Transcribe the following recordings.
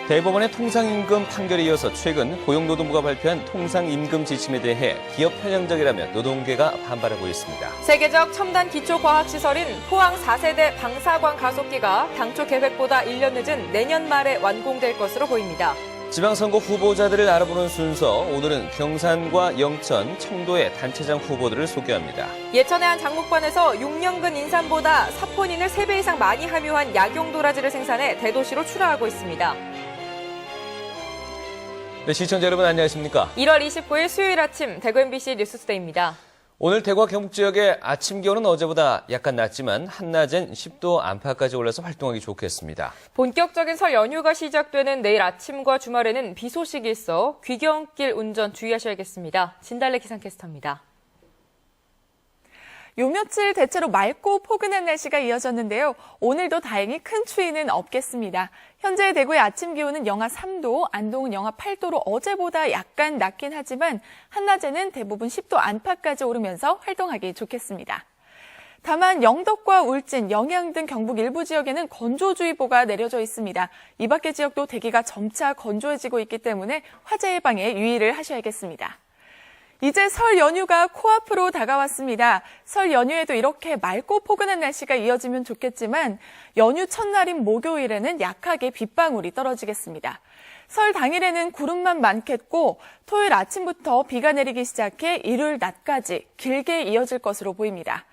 대법원의 통상임금 판결에 이어서 최근 고용노동부가 발표한 통상임금 지침에 대해 기업 편향적이라며 노동계가 반발하고 있습니다. 세계적 첨단 기초과학시설인 포항 4세대 방사광 가속기가 당초 계획보다 1년 늦은 내년 말에 완공될 것으로 보입니다. 지방선거 후보자들을 알아보는 순서, 오늘은 경산과 영천, 청도의 단체장 후보들을 소개합니다. 예천의 한 장목반에서 6년근 인삼보다 사포닌을 3배 이상 많이 함유한 약용 도라지를 생산해 대도시로 출하하고 있습니다. 네, 시청자 여러분 안녕하십니까? 1월 29일 수요일 아침 대구 MBC 뉴스투데이입니다. 오늘 대구와 경북 지역의 아침 기온은 어제보다 약간 낮지만 한낮엔 10도 안팎까지 올라서 활동하기 좋겠습니다. 본격적인 설 연휴가 시작되는 내일 아침과 주말에는 비 소식이 있어 귀경길 운전 주의하셔야겠습니다. 진달래 기상캐스터입니다. 요 며칠 대체로 맑고 포근한 날씨가 이어졌는데요. 오늘도 다행히 큰 추위는 없겠습니다. 현재 대구의 아침 기온은 영하 3도, 안동은 영하 8도로 어제보다 약간 낮긴 하지만 한낮에는 대부분 10도 안팎까지 오르면서 활동하기 좋겠습니다. 다만 영덕과 울진, 영양 등 경북 일부 지역에는 건조주의보가 내려져 있습니다. 이 밖의 지역도 대기가 점차 건조해지고 있기 때문에 화재 예방에 유의를 하셔야겠습니다. 이제 설 연휴가 코앞으로 다가왔습니다. 설 연휴에도 이렇게 맑고 포근한 날씨가 이어지면 좋겠지만 연휴 첫날인 목요일에는 약하게 빗방울이 떨어지겠습니다. 설 당일에는 구름만 많겠고 토요일 아침부터 비가 내리기 시작해 일요일 낮까지 길게 이어질 것으로 보입니다.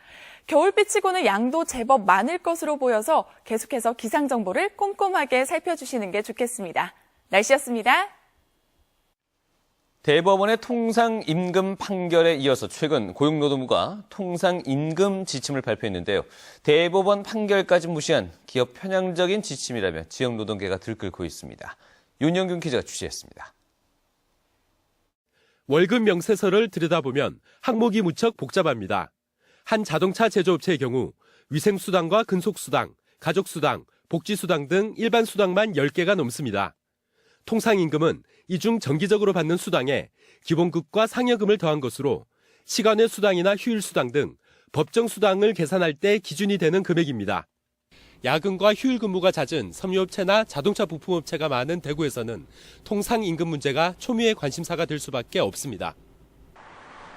겨울비치고는 양도 제법 많을 것으로 보여서 계속해서 기상정보를 꼼꼼하게 살펴주시는 게 좋겠습니다. 날씨였습니다. 대법원의 통상임금 판결에 이어서 최근 고용노동부가 통상임금 지침을 발표했는데요. 대법원 판결까지 무시한 기업 편향적인 지침이라며 지역노동계가 들끓고 있습니다. 윤영균 기자가 취재했습니다. 월급 명세서를 들여다보면 항목이 무척 복잡합니다. 한 자동차 제조업체의 경우 위생수당과 근속수당, 가족수당, 복지수당 등 일반 수당만 10개가 넘습니다. 통상임금은 이 중 정기적으로 받는 수당에 기본급과 상여금을 더한 것으로 시간외 수당이나 휴일 수당 등 법정 수당을 계산할 때 기준이 되는 금액입니다. 야근과 휴일 근무가 잦은 섬유업체나 자동차 부품업체가 많은 대구에서는 통상임금 문제가 초미의 관심사가 될 수밖에 없습니다.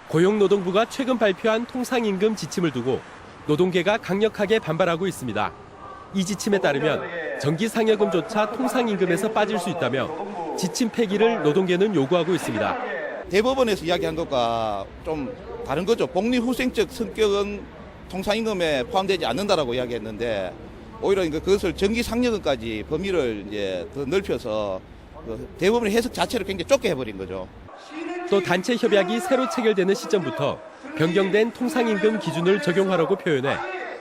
고용노동부가 최근 발표한 통상임금 지침을 두고 노동계가 강력하게 반발하고 있습니다. 이 지침에 따르면 정기 상여금조차 통상임금에서 빠질 수 있다며 지침 폐기를 노동계는 요구하고 있습니다. 대법원에서 이야기한 것과 좀 다른 거죠. 복리후생적 성격은 통상임금에 포함되지 않는다라고 이야기했는데 오히려 그것을 정기 상여금까지 범위를 이제 더 넓혀서 대법원의 해석 자체를 굉장히 좁게 해버린 거죠. 또 단체 협약이 새로 체결되는 시점부터 변경된 통상임금 기준을 적용하라고 표현해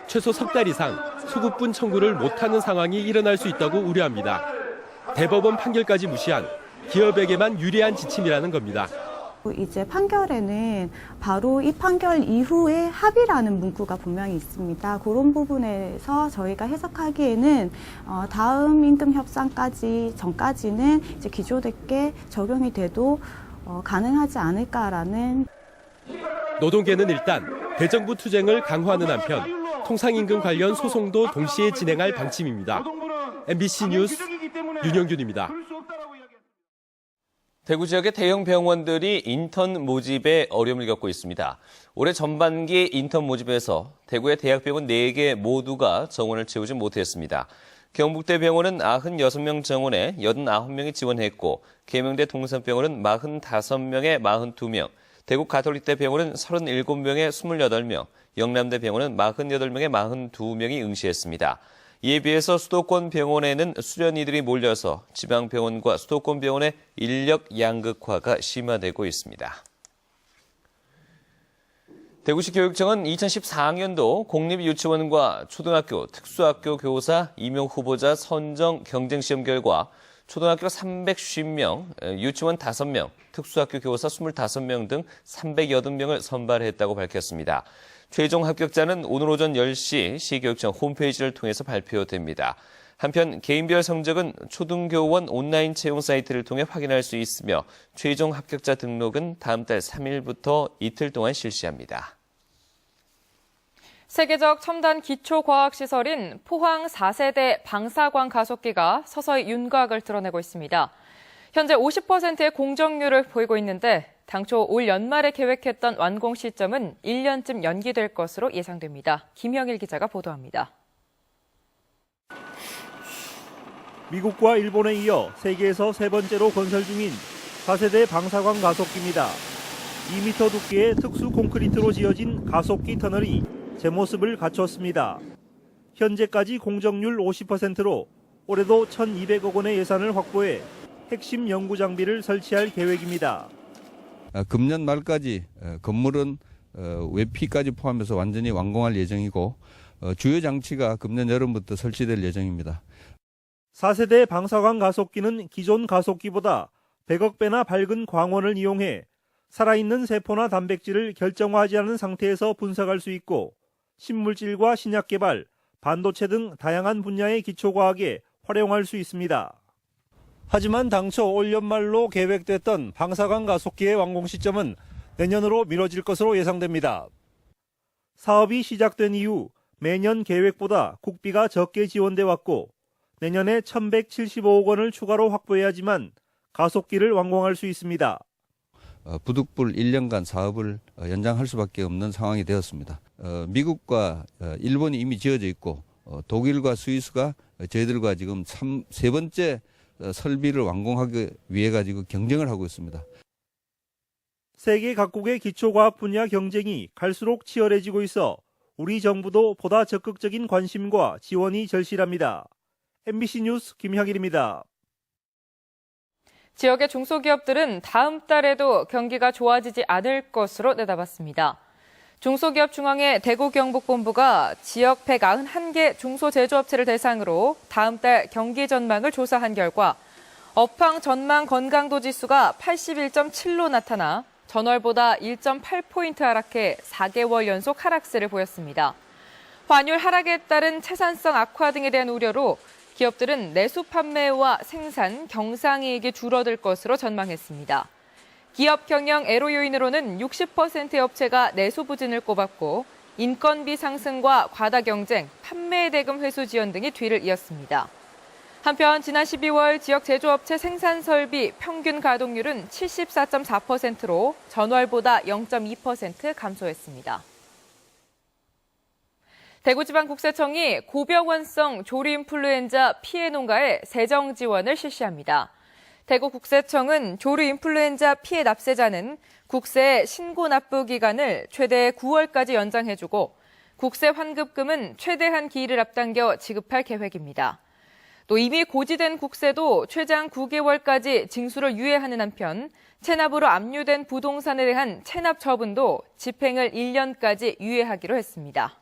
최소 석 달 이상 소급분 청구를 못하는 상황이 일어날 수 있다고 우려합니다. 대법원 판결까지 무시한 기업에게만 유리한 지침이라는 겁니다. 이제 판결에는 바로 이 판결 이후에 합의라는 문구가 분명히 있습니다. 그런 부분에서 저희가 해석하기에는 다음 임금 협상까지 전까지는 이제 기존에 적용이 돼도 가능하지 않을까라는. 노동계는 일단 대정부 투쟁을 강화하는 한편 통상임금 관련 소송도 동시에 진행할 방침입니다. MBC 뉴스 윤영균입니다. 대구 지역의 대형 병원들이 인턴 모집에 어려움을 겪고 있습니다. 올해 전반기 인턴 모집에서 대구의 대학병원 4개 모두가 정원을 채우지 못했습니다. 경북대병원은 96명 정원에 89명이 지원했고 계명대 동산병원은 45명에 42명, 대구 가톨릭대병원은 37명에 28명, 영남대병원은 48명에 42명이 응시했습니다. 이에 비해서 수도권 병원에는 수련의들이 몰려서 지방병원과 수도권 병원의 인력 양극화가 심화되고 있습니다. 대구시 교육청은 2014학년도 공립유치원과 초등학교, 특수학교 교사 임용 후보자 선정 경쟁시험 결과 초등학교 350명, 유치원 5명, 특수학교 교사 25명 등 380명을 선발했다고 밝혔습니다. 최종 합격자는 오늘 오전 10시 시교육청 홈페이지를 통해서 발표됩니다. 한편 개인별 성적은 초등교원 온라인 채용 사이트를 통해 확인할 수 있으며 최종 합격자 등록은 다음 달 3일부터 이틀 동안 실시합니다. 세계적 첨단 기초과학시설인 포항 4세대 방사광 가속기가 서서히 윤곽을 드러내고 있습니다. 현재 50%의 공정률을 보이고 있는데 당초 올 연말에 계획했던 완공 시점은 1년쯤 연기될 것으로 예상됩니다. 김영일 기자가 보도합니다. 미국과 일본에 이어 세계에서 세 번째로 건설 중인 4세대 방사광 가속기입니다. 2m 두께의 특수 콘크리트로 지어진 가속기 터널이 제 모습을 갖췄습니다. 현재까지 공정률 50%로 올해도 1,200억 원의 예산을 확보해 핵심 연구 장비를 설치할 계획입니다. 금년 말까지 건물은 외피까지 포함해서 완전히 완공할 예정이고 주요 장치가 금년 여름부터 설치될 예정입니다. 4세대 방사광 가속기는 기존 가속기보다 100억 배나 밝은 광원을 이용해 살아있는 세포나 단백질을 결정화하지 않은 상태에서 분석할 수 있고 신물질과 신약 개발, 반도체 등 다양한 분야의 기초과학에 활용할 수 있습니다. 하지만 당초 올 연말로 계획됐던 방사광 가속기의 완공 시점은 내년으로 미뤄질 것으로 예상됩니다. 사업이 시작된 이후 매년 계획보다 국비가 적게 지원돼 왔고 내년에 1,175억 원을 추가로 확보해야지만 가속기를 완공할 수 있습니다. 부득불 1년간 사업을 연장할 수밖에 없는 상황이 되었습니다. 미국과 일본이 이미 지어져 있고 독일과 스위스가 저희들과 지금 세 번째 설비를 완공하기 위해 가지고 경쟁을 하고 있습니다. 세계 각국의 기초과학 분야 경쟁이 갈수록 치열해지고 있어 우리 정부도 보다 적극적인 관심과 지원이 절실합니다. MBC 뉴스 김향일입니다. 지역의 중소기업들은 다음 달에도 경기가 좋아지지 않을 것으로 내다봤습니다. 중소기업중앙회 대구경북본부가 지역 191개 중소제조업체를 대상으로 다음 달 경기 전망을 조사한 결과 업황 전망 건강도 지수가 81.7로 나타나 전월보다 1.8포인트 하락해 4개월 연속 하락세를 보였습니다. 환율 하락에 따른 채산성 악화 등에 대한 우려로 기업들은 내수 판매와 생산, 경상이익이 줄어들 것으로 전망했습니다. 기업 경영 애로 요인으로는 60%의 업체가 내수 부진을 꼽았고 인건비 상승과 과다 경쟁, 판매 대금 회수 지연 등이 뒤를 이었습니다. 한편 지난 12월 지역 제조업체 생산 설비 평균 가동률은 74.4%로 전월보다 0.2% 감소했습니다. 대구지방국세청이 고병원성 조류인플루엔자 피해 농가에 재정 지원을 실시합니다. 대구국세청은 조류인플루엔자 피해 납세자는 국세 신고 납부 기간을 최대 9월까지 연장해주고 국세 환급금은 최대한 기일을 앞당겨 지급할 계획입니다. 또 이미 고지된 국세도 최장 9개월까지 징수를 유예하는 한편 체납으로 압류된 부동산에 대한 체납 처분도 집행을 1년까지 유예하기로 했습니다.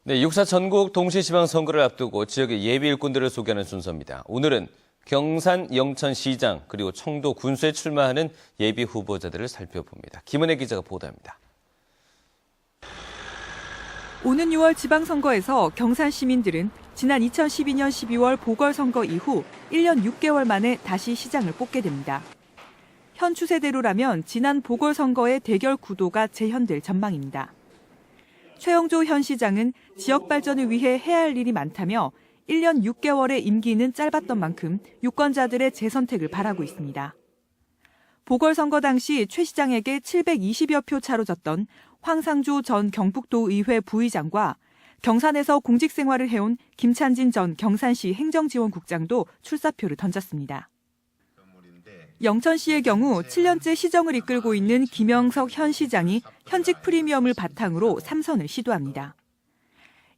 네, 6.4 전국 동시지방선거를 앞두고 지역의 예비 일꾼들을 소개하는 순서입니다. 오늘은 경산 영천시장 그리고 청도 군수에 출마하는 예비 후보자들을 살펴봅니다. 김은혜 기자가 보도합니다. 오는 6월 지방선거에서 경산 시민들은 지난 2012년 12월 보궐선거 이후 1년 6개월 만에 다시 시장을 뽑게 됩니다. 현 추세대로라면 지난 보궐선거의 대결 구도가 재현될 전망입니다. 최영조 현 시장은 지역 발전을 위해 해야 할 일이 많다며 1년 6개월의 임기는 짧았던 만큼 유권자들의 재선택을 바라고 있습니다. 보궐선거 당시 최 시장에게 720여 표 차로 졌던 황상조 전 경북도의회 부의장과 경산에서 공직 생활을 해온 김찬진 전 경산시 행정지원국장도 출사표를 던졌습니다. 영천시의 경우 7년째 시정을 이끌고 있는 김영석 현 시장이 현직 프리미엄을 바탕으로 3선을 시도합니다.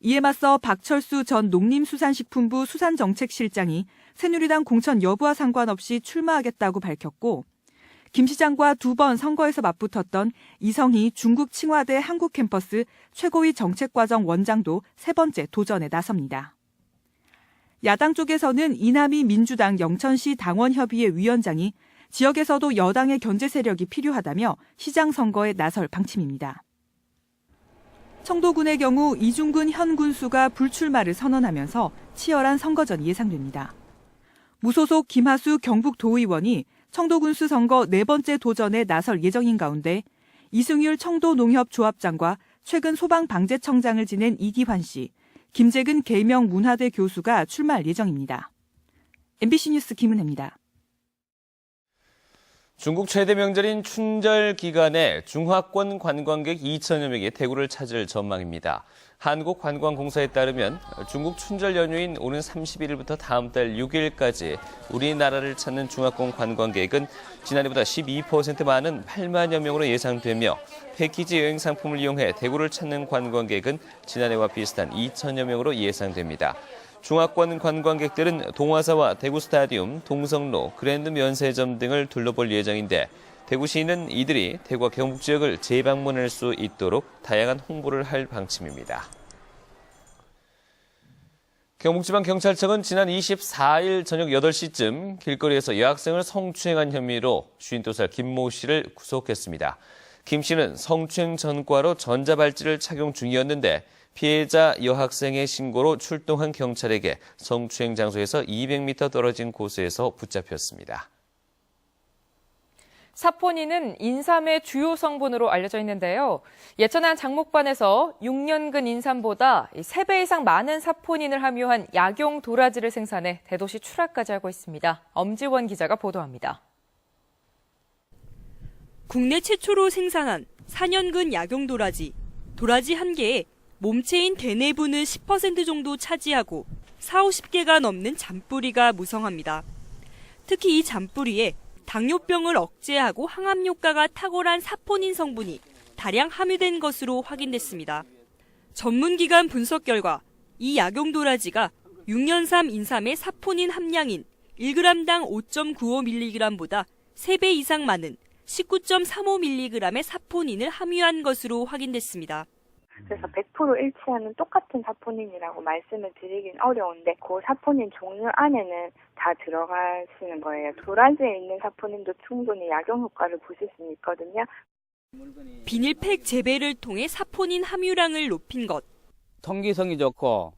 이에 맞서 박철수 전 농림수산식품부 수산정책실장이 새누리당 공천 여부와 상관없이 출마하겠다고 밝혔고 김 시장과 2번 선거에서 맞붙었던 이성희 중국 칭화대 한국캠퍼스 최고위 정책과정 원장도 3번째 도전에 나섭니다. 야당 쪽에서는 이남희 민주당 영천시 당원협의회 위원장이 지역에서도 여당의 견제 세력이 필요하다며 시장 선거에 나설 방침입니다. 청도군의 경우 이중근 현 군수가 불출마를 선언하면서 치열한 선거전이 예상됩니다. 무소속 김하수 경북도의원이 청도군수 선거 4번째 도전에 나설 예정인 가운데 이승율 청도농협조합장과 최근 소방방재청장을 지낸 이기환 씨, 김재근 계명문화대 교수가 출마할 예정입니다. MBC 뉴스 김은혜입니다. 중국 최대 명절인 춘절 기간에 중화권 관광객 2천여 명이 대구를 찾을 전망입니다. 한국관광공사에 따르면 중국 춘절 연휴인 오는 31일부터 다음 달 6일까지 우리나라를 찾는 중화권 관광객은 지난해보다 12% 많은 8만여 명으로 예상되며 패키지 여행 상품을 이용해 대구를 찾는 관광객은 지난해와 비슷한 2천여 명으로 예상됩니다. 중화권 관광객들은 동화사와 대구 스타디움, 동성로, 그랜드 면세점 등을 둘러볼 예정인데 대구시는 이들이 대구와 경북 지역을 재방문할 수 있도록 다양한 홍보를 할 방침입니다. 경북지방경찰청은 지난 24일 저녁 8시쯤 길거리에서 여학생을 성추행한 혐의로 52살 김모 씨를 구속했습니다. 김 씨는 성추행 전과로 전자발찌를 착용 중이었는데 피해자 여학생의 신고로 출동한 경찰에게 성추행 장소에서 200m 떨어진 곳에서 붙잡혔습니다. 사포닌은 인삼의 주요 성분으로 알려져 있는데요. 예천한 장목반에서 6년근 인삼보다 3배 이상 많은 사포닌을 함유한 약용 도라지를 생산해 대도시 출하까지 하고 있습니다. 엄지원 기자가 보도합니다. 국내 최초로 생산한 4년근 약용 도라지. 도라지 한 개에 몸체인 대내부는 10% 정도 차지하고 40-50개가 넘는 잔뿌리가 무성합니다. 특히 이 잔뿌리에 당뇨병을 억제하고 항암 효과가 탁월한 사포닌 성분이 다량 함유된 것으로 확인됐습니다. 전문기관 분석 결과 이 약용 도라지가 6년삼 인삼의 사포닌 함량인 1g당 5.95mg보다 3배 이상 많은 19.35mg의 사포닌을 함유한 것으로 확인됐습니다. 그래서 100% 일치하는 똑같은 사포닌이라고 말씀을 드리긴 어려운데 그 사포닌 종류 안에는 다 들어가시는 거예요. 도라지에 있는 사포닌도 충분히 약용 효과를 보실 수 있거든요. 비닐팩 재배를 통해 사포닌 함유량을 높인 것. 통기성이 좋고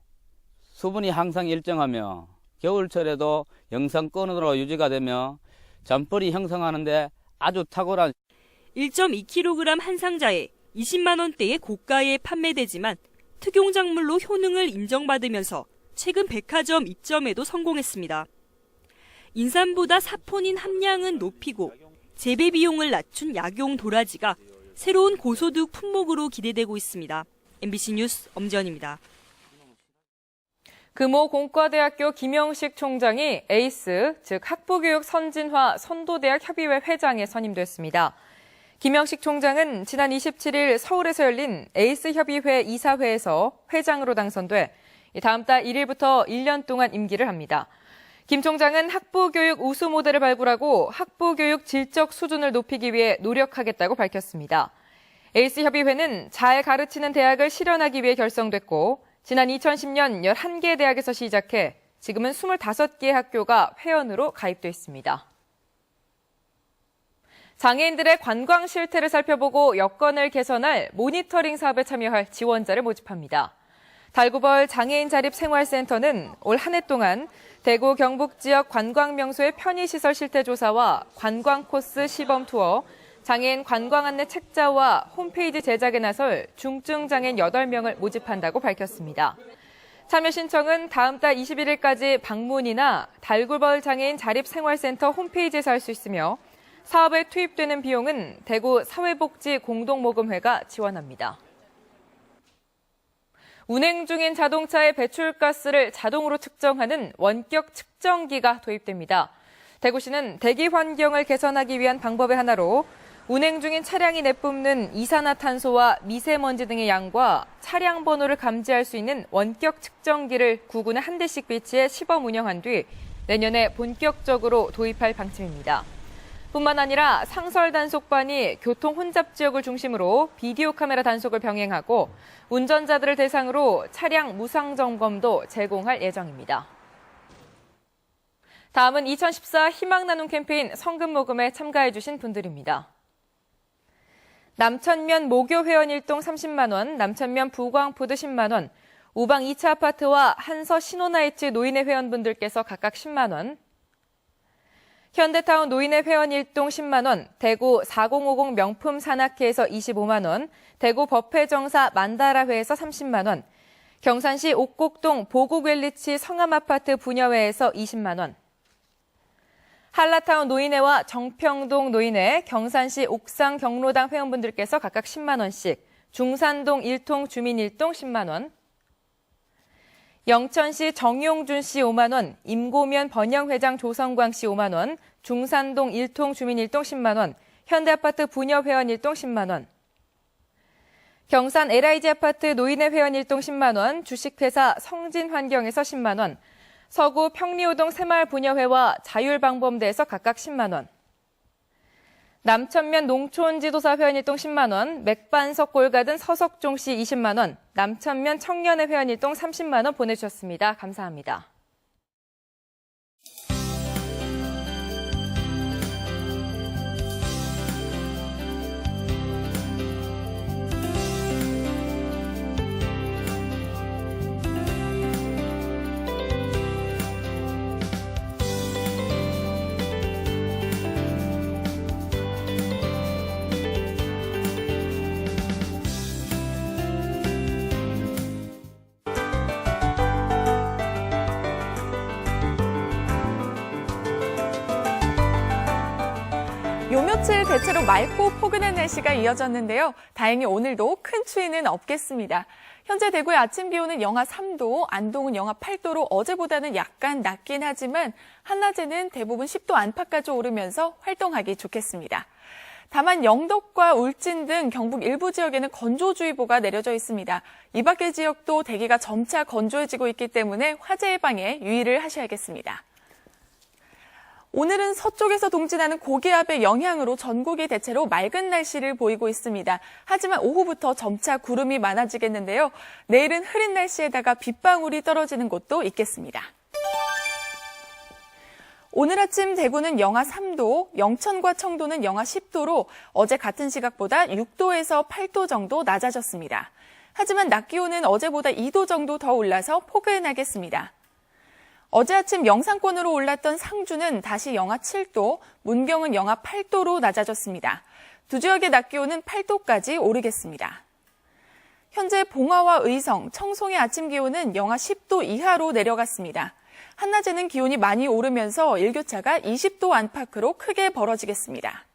수분이 항상 일정하며 겨울철에도 영상권으로 유지가 되며 잔뿌리 형성하는데 아주 탁월한 1.2kg 한 상자에 20만 원대의 고가에 판매되지만 특용작물로 효능을 인정받으면서 최근 백화점 입점에도 성공했습니다. 인삼보다 사포닌 함량은 높이고 재배 비용을 낮춘 약용 도라지가 새로운 고소득 품목으로 기대되고 있습니다. MBC 뉴스 엄지연입니다. 금호 공과대학교 김영식 총장이 에이스, 즉 학부교육 선진화 선도대학 협의회 회장에 선임됐습니다. 김영식 총장은 지난 27일 서울에서 열린 에이스 협의회 이사회에서 회장으로 당선돼 다음 달 1일부터 1년 동안 임기를 합니다. 김 총장은 학부교육 우수 모델을 발굴하고 학부교육 질적 수준을 높이기 위해 노력하겠다고 밝혔습니다. 에이스 협의회는 잘 가르치는 대학을 실현하기 위해 결성됐고 지난 2010년 11개 대학에서 시작해 지금은 25개 학교가 회원으로 가입돼 있습니다. 장애인들의 관광 실태를 살펴보고 여건을 개선할 모니터링 사업에 참여할 지원자를 모집합니다. 달구벌 장애인 자립생활센터는 올 한 해 동안 대구 경북 지역 관광 명소의 편의시설 실태 조사와 관광 코스 시범 투어, 장애인 관광 안내 책자와 홈페이지 제작에 나설 중증 장애인 8명을 모집한다고 밝혔습니다. 참여 신청은 다음 달 21일까지 방문이나 달구벌 장애인 자립생활센터 홈페이지에서 할 수 있으며 사업에 투입되는 비용은 대구 사회복지공동모금회가 지원합니다. 운행 중인 자동차의 배출가스를 자동으로 측정하는 원격 측정기가 도입됩니다. 대구시는 대기 환경을 개선하기 위한 방법의 하나로 운행 중인 차량이 내뿜는 이산화탄소와 미세먼지 등의 양과 차량 번호를 감지할 수 있는 원격 측정기를 구군에 한 대씩 배치해 시범 운영한 뒤 내년에 본격적으로 도입할 방침입니다. 뿐만 아니라 상설 단속반이 교통 혼잡 지역을 중심으로 비디오 카메라 단속을 병행하고 운전자들을 대상으로 차량 무상 점검도 제공할 예정입니다. 다음은 2014 희망 나눔 캠페인 성금 모금에 참가해 주신 분들입니다. 남천면 모교 회원 1동 30만 원, 남천면 부광푸드 10만 원, 우방 2차 아파트와 한서 신혼하이츠 노인회 회원분들께서 각각 10만 원, 현대타운 노인의 회원 1동 10만 원, 대구 4050 명품 산악회에서 25만 원, 대구 법회정사 만다라회에서 30만 원, 경산시 옥곡동 보국웰리치 성암아파트 부녀회에서 20만 원, 한라타운 노인회와 정평동 노인회, 경산시 옥상 경로당 회원분들께서 각각 10만 원씩, 중산동 1통 주민 1동 10만 원, 영천시 정용준 씨 5만 원, 임고면 번영회장 조성광 씨 5만 원, 중산동 1통 주민 1동 10만 원, 현대아파트 부녀 회원 1동 10만 원, 경산 LIG 아파트 노인회 회원 1동 10만 원, 주식회사 성진환경에서 10만 원, 서구 평리호동 새마을 부녀회와 자율방범대에서 각각 10만 원, 남천면 농촌지도사 회원 1동 10만 원, 맥반석 골가든 서석종 씨 20만 원, 남천면 청년회 회원 1동 30만 원 보내주셨습니다. 감사합니다. 요 며칠 대체로 맑고 포근한 날씨가 이어졌는데요. 다행히 오늘도 큰 추위는 없겠습니다. 현재 대구의 아침 기온은 영하 3도, 안동은 영하 8도로 어제보다는 약간 낮긴 하지만 한낮에는 대부분 10도 안팎까지 오르면서 활동하기 좋겠습니다. 다만 영덕과 울진 등 경북 일부 지역에는 건조주의보가 내려져 있습니다. 이 밖의 지역도 대기가 점차 건조해지고 있기 때문에 화재 예방에 유의를 하셔야겠습니다. 오늘은 서쪽에서 동진하는 고기압의 영향으로 전국이 대체로 맑은 날씨를 보이고 있습니다. 하지만 오후부터 점차 구름이 많아지겠는데요. 내일은 흐린 날씨에다가 빗방울이 떨어지는 곳도 있겠습니다. 오늘 아침 대구는 영하 3도, 영천과 청도는 영하 10도로 어제 같은 시각보다 6도에서 8도 정도 낮아졌습니다. 하지만 낮 기온은 어제보다 2도 정도 더 올라서 포근하겠습니다. 어제 아침 영상권으로 올랐던 상주는 다시 영하 7도, 문경은 영하 8도로 낮아졌습니다. 두 지역의 낮 기온은 8도까지 오르겠습니다. 현재 봉화와 의성, 청송의 아침 기온은 영하 10도 이하로 내려갔습니다. 한낮에는 기온이 많이 오르면서 일교차가 20도 안팎으로 크게 벌어지겠습니다.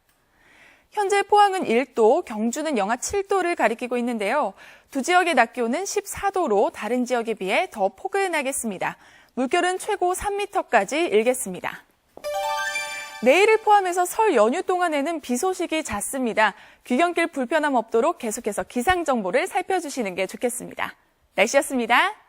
현재 포항은 1도, 경주는 영하 7도를 가리키고 있는데요. 두 지역의 낮 기온은 14도로 다른 지역에 비해 더 포근하겠습니다. 물결은 최고 3m까지 일겠습니다. 내일을 포함해서 설 연휴 동안에는 비 소식이 잦습니다. 귀경길 불편함 없도록 계속해서 기상 정보를 살펴주시는 게 좋겠습니다. 날씨였습니다.